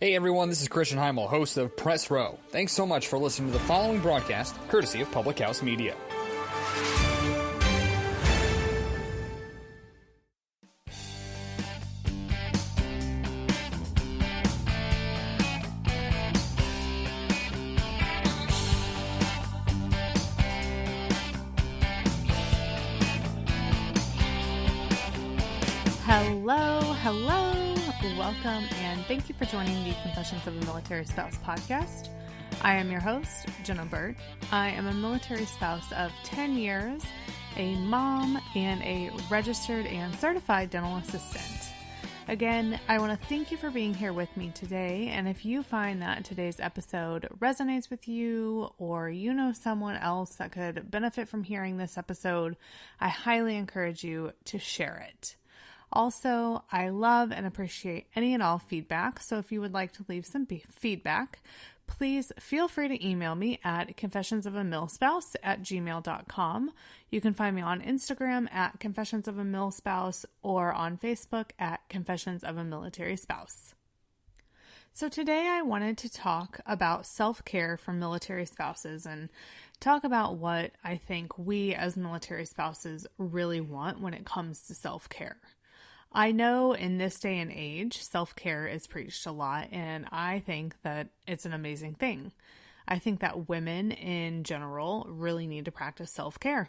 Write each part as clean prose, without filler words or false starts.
Hey everyone, this is Christian Heimel, host of Press Row. Thanks so much for listening to the following broadcast, courtesy of Public House Media. Hello, welcome, and thank you for joining the Confessions of a Military Spouse podcast. I am your host, Jenna. I am a military spouse of 10 years, a mom, and a registered and certified dental assistant. Again, I want to thank you for being here with me today, and if you find that today's episode resonates with you, or you know someone else that could benefit from hearing this episode, I highly encourage you to share it. Also, I love and appreciate any and all feedback, so if you would like to leave some feedback, please feel free to email me at confessionsofamilspouse@gmail.com. You can find me on Instagram at confessionsofamilspouse or on Facebook at Confessions of a Military Spouse. So today I wanted to talk about self-care for military spouses and talk about what I think we as military spouses really want when it comes to self-care. I know in this day and age, self-care is preached a lot, and I think that it's an amazing thing. I think that women in general really need to practice self-care.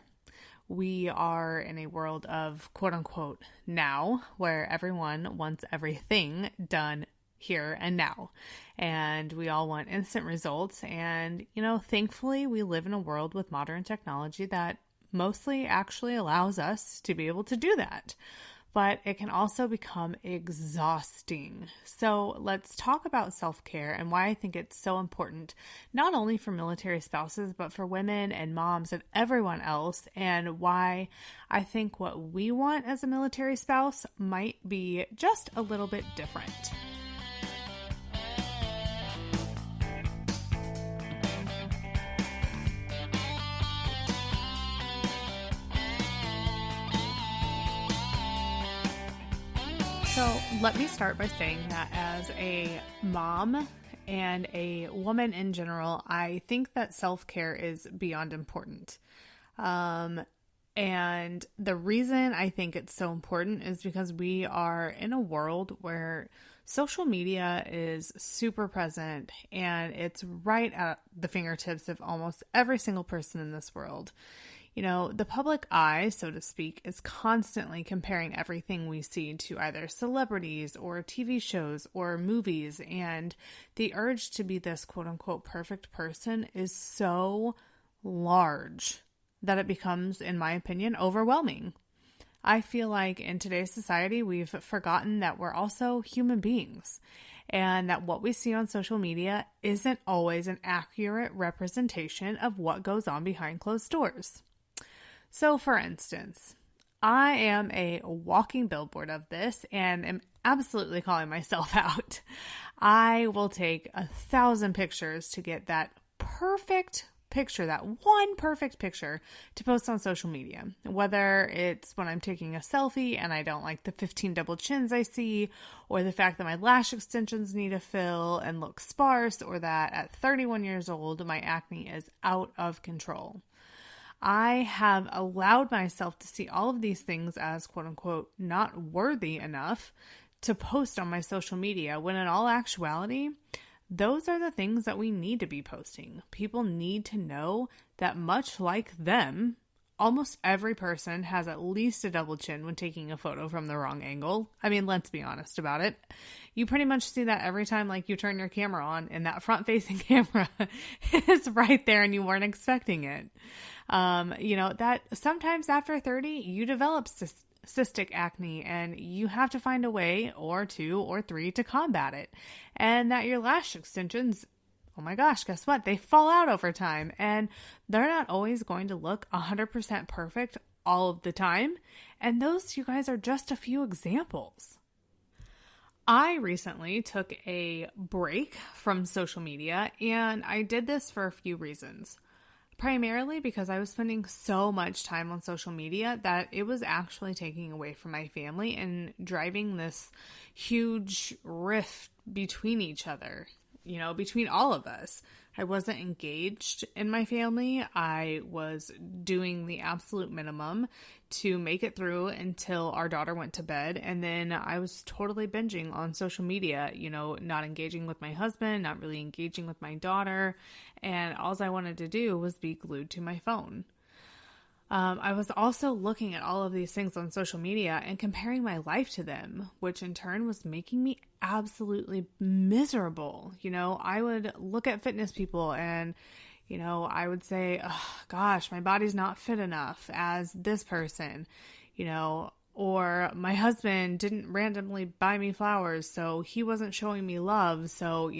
We are in a world of quote-unquote now, where everyone wants everything done here and now, and we all want instant results, and thankfully we live in a world with modern technology that mostly actually allows us to be able to do that. But it can also become exhausting. So let's talk about self-care and why I think it's so important, not only for military spouses, but for women and moms and everyone else, and why I think what we want as a military spouse might be just a little bit different. So let me start by saying that as a mom and a woman in general, I think that self-care is beyond important. And the reason I think it's so important is because we are in a world where social media is super present and it's right at the fingertips of almost every single person in this world. The public eye, so to speak, is constantly comparing everything we see to either celebrities or TV shows or movies, and the urge to be this quote-unquote perfect person is so large that it becomes, in my opinion, overwhelming. I feel like in today's society, we've forgotten that we're also human beings, and that what we see on social media isn't always an accurate representation of what goes on behind closed doors. So for instance, I am a walking billboard of this and am absolutely calling myself out. I will take 1,000 pictures to get that perfect picture, that one perfect picture to post on social media. Whether it's when I'm taking a selfie and I don't like the 15 double chins I see, or the fact that my lash extensions need a fill and look sparse, or that at 31 years old, my acne is out of control. I have allowed myself to see all of these things as quote-unquote not worthy enough to post on my social media, when in all actuality, those are the things that we need to be posting. People need to know that much like them, almost every person has at least a double chin when taking a photo from the wrong angle. I mean, let's be honest about it. You pretty much see that every time you turn your camera on and that front-facing camera is right there and you weren't expecting it. That sometimes after 30, you develop cystic acne and you have to find a way or 2 or 3 to combat it. And that your lash extensions, oh my gosh, guess what? They fall out over time and they're not always going to look 100% perfect all of the time. And those, you guys, are just a few examples. I recently took a break from social media, and I did this for a few reasons. primarily because I was spending so much time on social media that it was actually taking away from my family and driving this huge rift between each other, between all of us. I wasn't engaged in my family. I was doing the absolute minimum to make it through until our daughter went to bed. And then I was totally binging on social media, not engaging with my husband, not really engaging with my daughter. And all I wanted to do was be glued to my phone. I was also looking at all of these things on social media and comparing my life to them, which in turn was making me absolutely miserable. I would look at fitness people and, I would say, oh, gosh, my body's not fit enough as this person, or my husband didn't randomly buy me flowers, so he wasn't showing me love. So,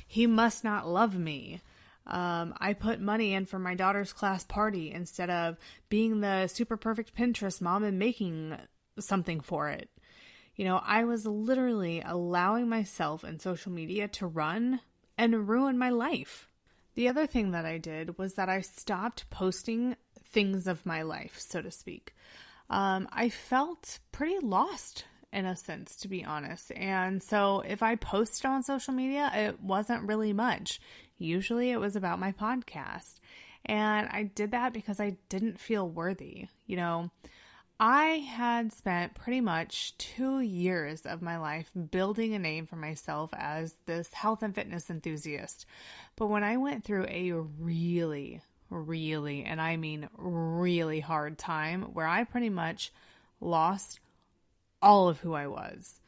he must not love me. I put money in for my daughter's class party instead of being the super perfect Pinterest mom and making something for it. I was literally allowing myself and social media to run and ruin my life. The other thing that I did was that I stopped posting things of my life, so to speak. I felt pretty lost in a sense, to be honest. And so if I posted on social media, it wasn't really much. Usually it was about my podcast. And I did that because I didn't feel worthy. I had spent pretty much 2 years of my life building a name for myself as this health and fitness enthusiast. But when I went through a really, and I mean really hard time where I pretty much lost all of who I was,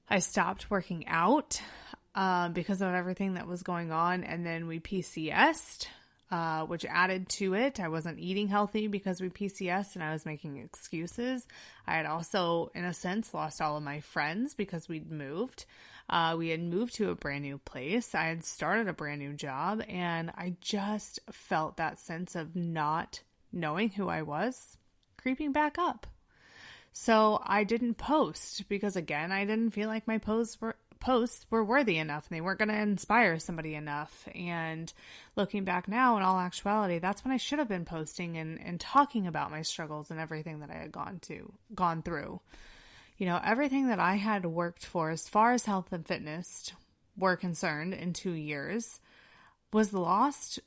I stopped working out because of everything that was going on. And then we PCS'd, which added to it. I wasn't eating healthy because we PCS'd and I was making excuses. I had also, in a sense, lost all of my friends because we'd moved. We had moved to a brand new place. I had started a brand new job and I just felt that sense of not knowing who I was creeping back up. So I didn't post because, again, I didn't feel like my posts were worthy enough and they weren't going to inspire somebody enough. And looking back now, in all actuality, that's when I should have been posting and talking about my struggles and everything that I had gone through. Everything that I had worked for as far as health and fitness were concerned in 2 years was lost.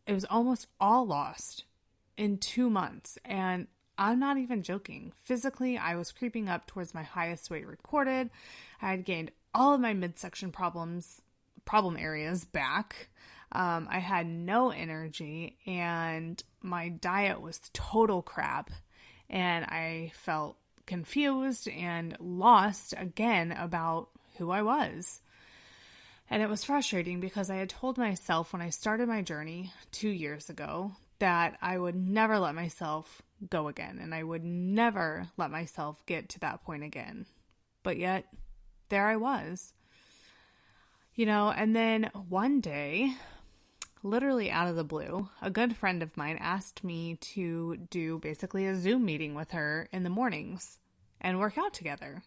It was almost all lost in 2 months. And I'm not even joking. Physically, I was creeping up towards my highest weight recorded. I had gained all of my midsection problem areas back. I had no energy and my diet was total crap. And I felt confused and lost again about who I was. And it was frustrating because I had told myself when I started my journey 2 years ago that I would never let myself go again and I would never let myself get to that point again. But yet, there I was. And then one day, literally out of the blue, a good friend of mine asked me to do basically a Zoom meeting with her in the mornings and work out together,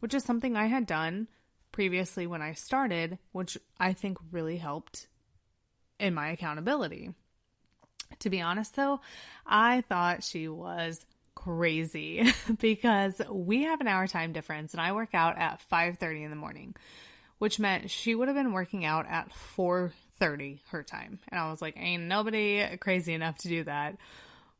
which is something I had done previously when I started, which I think really helped in my accountability. To be honest, though, I thought she was crazy because we have an hour time difference and I work out at 5:30 in the morning, which meant she would have been working out at 4:30 her time. And I was like, ain't nobody crazy enough to do that.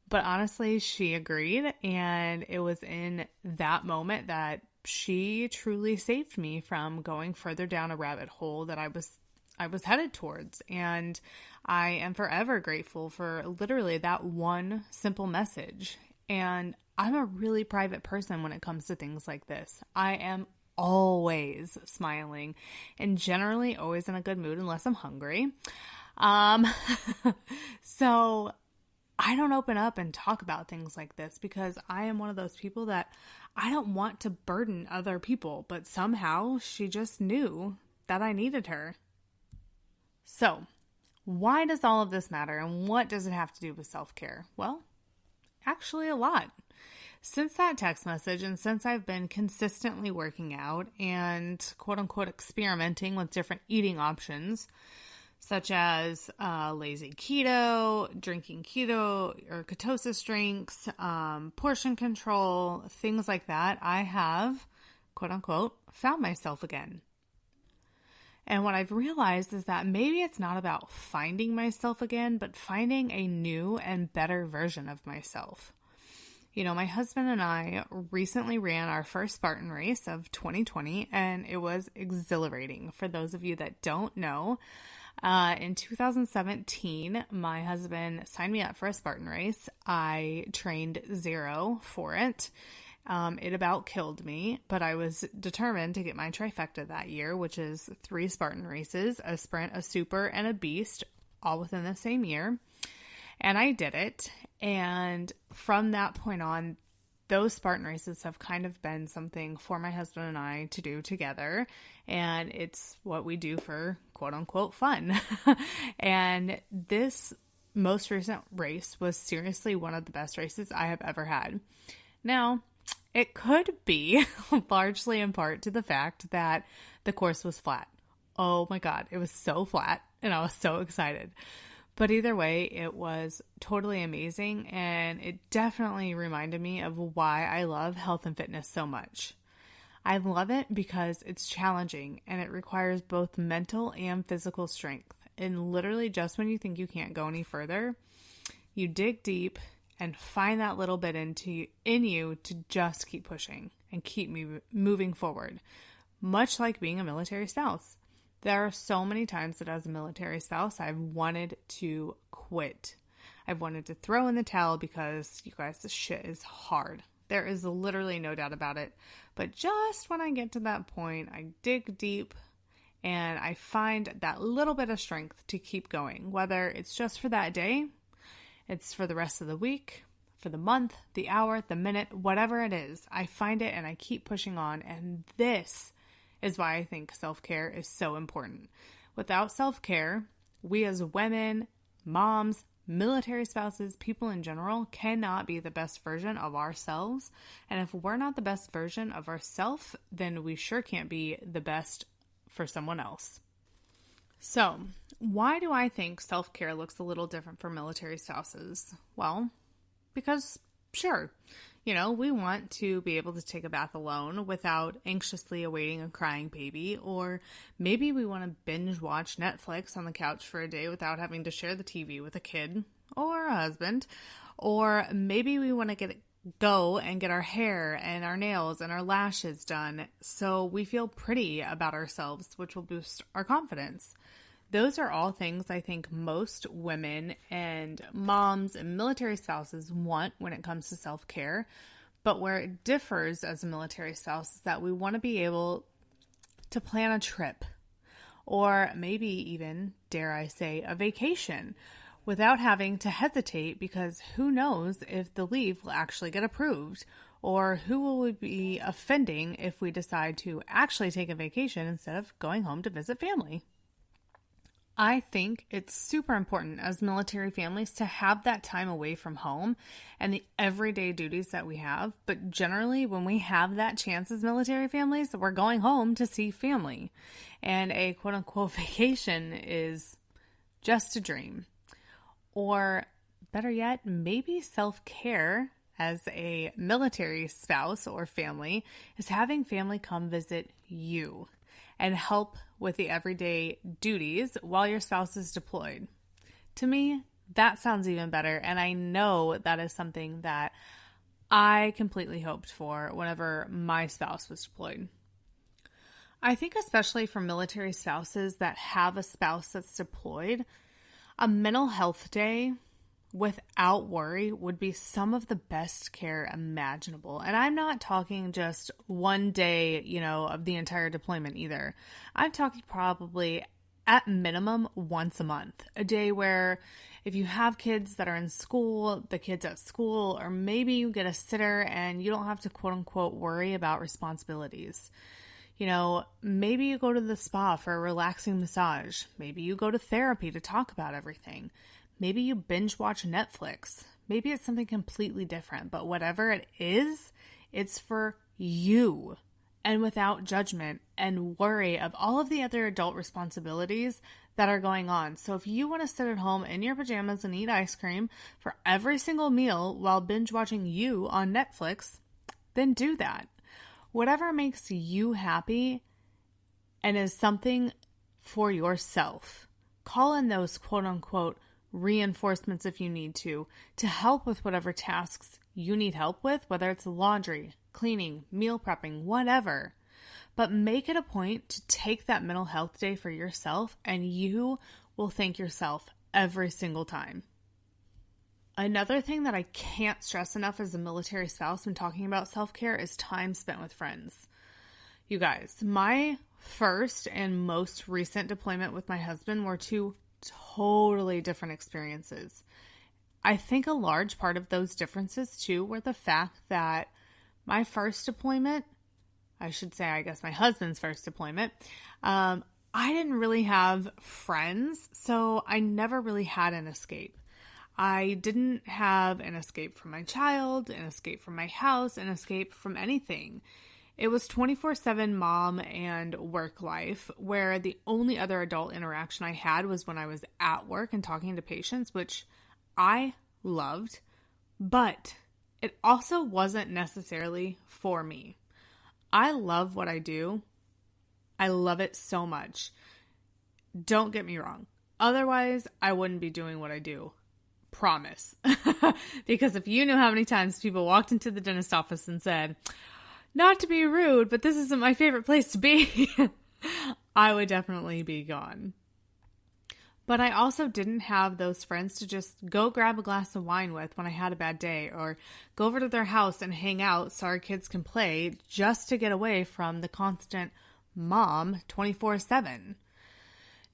But honestly, she agreed. And it was in that moment that she truly saved me from going further down a rabbit hole that I was headed towards. And I am forever grateful for literally that one simple message. And I'm a really private person when it comes to things like this. I am always smiling and generally always in a good mood unless I'm hungry. So I don't open up and talk about things like this because I am one of those people that I don't want to burden other people, but somehow she just knew that I needed her. So, why does all of this matter and what does it have to do with self-care? Well, actually a lot. Since that text message and since I've been consistently working out and quote unquote experimenting with different eating options, such as lazy keto, drinking keto or ketosis drinks, portion control, things like that, I have, quote unquote, found myself again. And what I've realized is that maybe it's not about finding myself again, but finding a new and better version of myself. You know, my husband and I recently ran our first Spartan race of 2020, and it was exhilarating. For those of you that don't know, in 2017, my husband signed me up for a Spartan race. I trained 0 for it. It about killed me, but I was determined to get my trifecta that year, which is 3 Spartan races, a sprint, a super, and a beast, all within the same year. And I did it. And from that point on, those Spartan races have kind of been something for my husband and I to do together. And it's what we do for quote unquote fun. And this most recent race was seriously one of the best races I have ever had. Now, it could be largely in part to the fact that the course was flat. Oh my God, it was so flat and I was so excited. But either way, it was totally amazing, and it definitely reminded me of why I love health and fitness so much. I love it because it's challenging and it requires both mental and physical strength. And literally just when you think you can't go any further, you dig deep and find that little bit in you to just keep pushing and keep moving forward. Much like being a military spouse. There are so many times that as a military spouse, I've wanted to quit. I've wanted to throw in the towel because, you guys, this shit is hard. There is literally no doubt about it. But just when I get to that point, I dig deep and I find that little bit of strength to keep going. Whether it's just for that day, it's for the rest of the week, for the month, the hour, the minute, whatever it is. I find it and I keep pushing on. And this is why I think self-care is so important. Without self-care, we as women, moms, military spouses, people in general, cannot be the best version of ourselves. And if we're not the best version of ourselves, then we sure can't be the best for someone else. So, why do I think self-care looks a little different for military spouses? Well, because sure, you know, we want to be able to take a bath alone without anxiously awaiting a crying baby, or maybe we want to binge watch Netflix on the couch for a day without having to share the TV with a kid or a husband, or maybe we want to go and get our hair and our nails and our lashes done so we feel pretty about ourselves, which will boost our confidence. Those are all things I think most women and moms and military spouses want when it comes to self-care. But where it differs as a military spouse is that we want to be able to plan a trip or maybe even, dare I say, a vacation without having to hesitate because who knows if the leave will actually get approved or who will we be offending if we decide to actually take a vacation instead of going home to visit family. I think it's super important as military families to have that time away from home and the everyday duties that we have. But generally, when we have that chance as military families, we're going home to see family. And a quote unquote vacation is just a dream. Or better yet, maybe self-care as a military spouse or family is having family come visit you and help with the everyday duties while your spouse is deployed. To me, that sounds even better, and I know that is something that I completely hoped for whenever my spouse was deployed. I think especially for military spouses that have a spouse that's deployed, a mental health day without worry would be some of the best care imaginable. And I'm not talking just one day, of the entire deployment either. I'm talking probably at minimum once a month, a day where if you have kids that are in school, the kids at school, or maybe you get a sitter and you don't have to quote unquote worry about responsibilities. Maybe you go to the spa for a relaxing massage. Maybe you go to therapy to talk about everything. Maybe you binge watch Netflix. Maybe it's something completely different, but whatever it is, it's for you and without judgment and worry of all of the other adult responsibilities that are going on. So if you want to sit at home in your pajamas and eat ice cream for every single meal while binge watching You on Netflix, then do that. Whatever makes you happy and is something for yourself. Call in those quote unquote reinforcements if you need to help with whatever tasks you need help with, whether it's laundry, cleaning, meal prepping, whatever. But make it a point to take that mental health day for yourself, and you will thank yourself every single time. Another thing that I can't stress enough as a military spouse when talking about self-care is time spent with friends. You guys, my first and most recent deployment with my husband were two totally different experiences. I think a large part of those differences too were the fact that my first deployment, I should say, I guess my husband's first deployment, I didn't really have friends, so I never really had an escape. I didn't have an escape from my child, an escape from my house, an escape from anything. It was 24/7 mom and work life, where the only other adult interaction I had was when I was at work and talking to patients, which I loved, but it also wasn't necessarily for me. I love what I do. I love it so much. Don't get me wrong. Otherwise, I wouldn't be doing what I do. Promise. Because if you knew how many times people walked into the dentist office and said, not to be rude, but this isn't my favorite place to be, I would definitely be gone. But I also didn't have those friends to just go grab a glass of wine with when I had a bad day, or go over to their house and hang out so our kids can play, just to get away from the constant mom 24/7.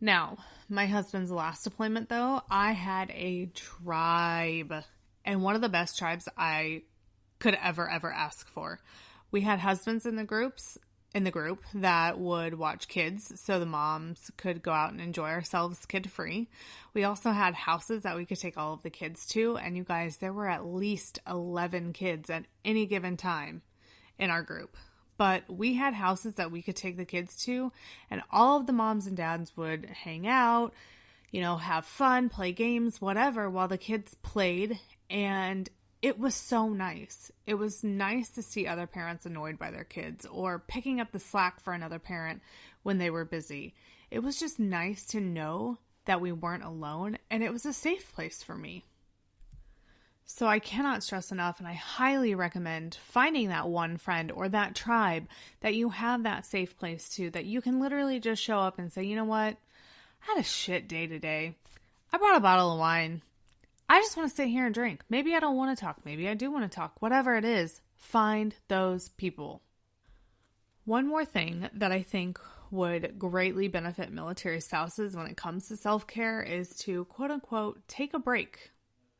Now, my husband's last deployment though, I had a tribe, and one of the best tribes I could ever ask for. We had husbands in the group that would watch kids so the moms could go out and enjoy ourselves kid-free. We also had houses that we could take all of the kids to, and you guys, there were at least 11 kids at any given time in our group. But we had houses that we could take the kids to, and all of the moms and dads would hang out, have fun, play games, whatever, while the kids played, and it was so nice. It was nice to see other parents annoyed by their kids or picking up the slack for another parent when they were busy. It was just nice to know that we weren't alone, and it was a safe place for me. So I cannot stress enough, and I highly recommend finding that one friend or that tribe that you have that safe place to, that you can literally just show up and say, you know what? I had a shit day today. I brought a bottle of wine. I just want to sit here and drink. Maybe I don't want to talk. Maybe I do want to talk. Whatever it is, find those people. One more thing that I think would greatly benefit military spouses when it comes to self-care is to, quote unquote, take a break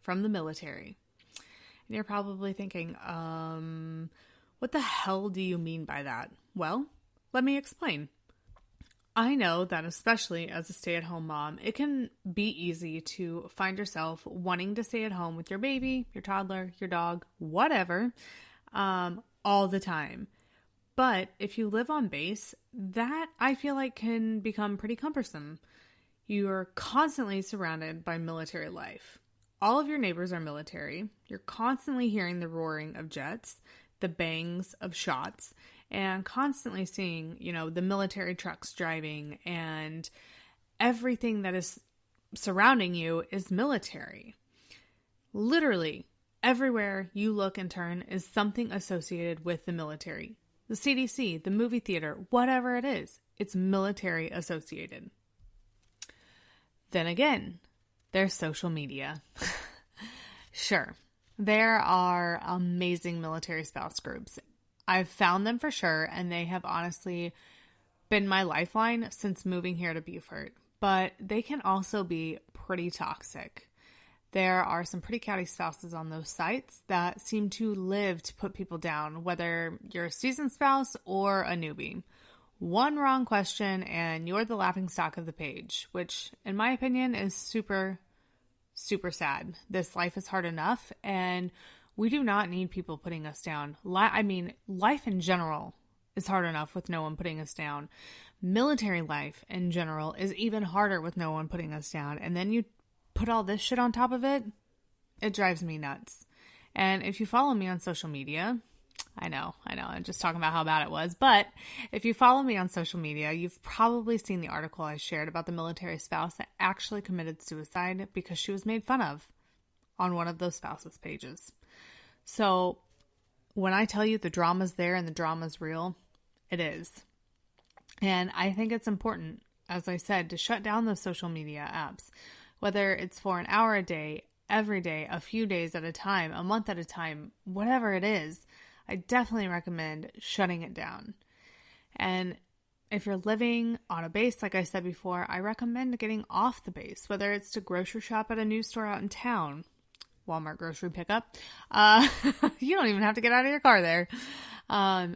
from the military. And you're probably thinking, what the hell do you mean by that? Well, let me explain. I know that especially as a stay-at-home mom, it can be easy to find yourself wanting to stay at home with your baby, your toddler, your dog, whatever, all the time. But if you live on base, that I feel like can become pretty cumbersome. You're constantly surrounded by military life. All of your neighbors are military. You're constantly hearing the roaring of jets, the bangs of shots, and constantly seeing, the military trucks driving, and everything that is surrounding you is military. Literally, everywhere you look and turn is something associated with the military. The CDC, the movie theater, whatever it is, it's military associated. Then again, there's social media. Sure, there are amazing military spouse groups. I've found them for sure, and they have honestly been my lifeline since moving here to Beaufort. But they can also be pretty toxic. There are some pretty catty spouses on those sites that seem to live to put people down, whether you're a seasoned spouse or a newbie. One wrong question and you're the laughingstock of the page, which in my opinion is super, super sad. This life is hard enough, and we do not need people putting us down. Life in general is hard enough with no one putting us down. Military life in general is even harder with no one putting us down. And then you put all this shit on top of it. It drives me nuts. And if you follow me on social media, I know, I'm just talking about how bad it was. But if you follow me on social media, you've probably seen the article I shared about the military spouse that actually committed suicide because she was made fun of on one of those spouses' pages. So when I tell you the drama's there and the drama's real, it is. And I think it's important, as I said, to shut down those social media apps, whether it's for an hour a day, every day, a few days at a time, a month at a time, whatever it is. I definitely recommend shutting it down. And if you're living on a base, like I said before, I recommend getting off the base, whether it's to grocery shop at a new store out in town, Walmart grocery pickup. You don't even have to get out of your car there.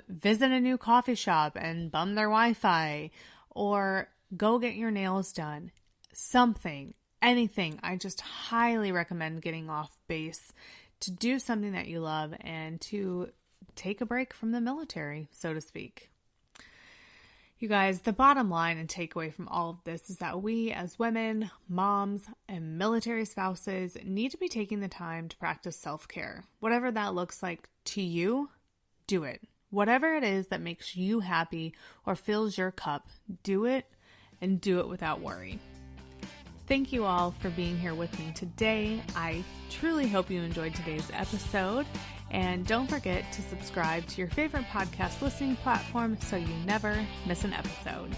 Visit a new coffee shop and bum their Wi-Fi, or go get your nails done. Something, anything. I just highly recommend getting off base to do something that you love and to take a break from the military, so to speak. You guys, the bottom line and takeaway from all of this is that we as women, moms, and military spouses need to be taking the time to practice self-care. Whatever that looks like to you, do it. Whatever it is that makes you happy or fills your cup, do it, and do it without worry. Thank you all for being here with me today. I truly hope you enjoyed today's episode. And don't forget to subscribe to your favorite podcast listening platform so you never miss an episode.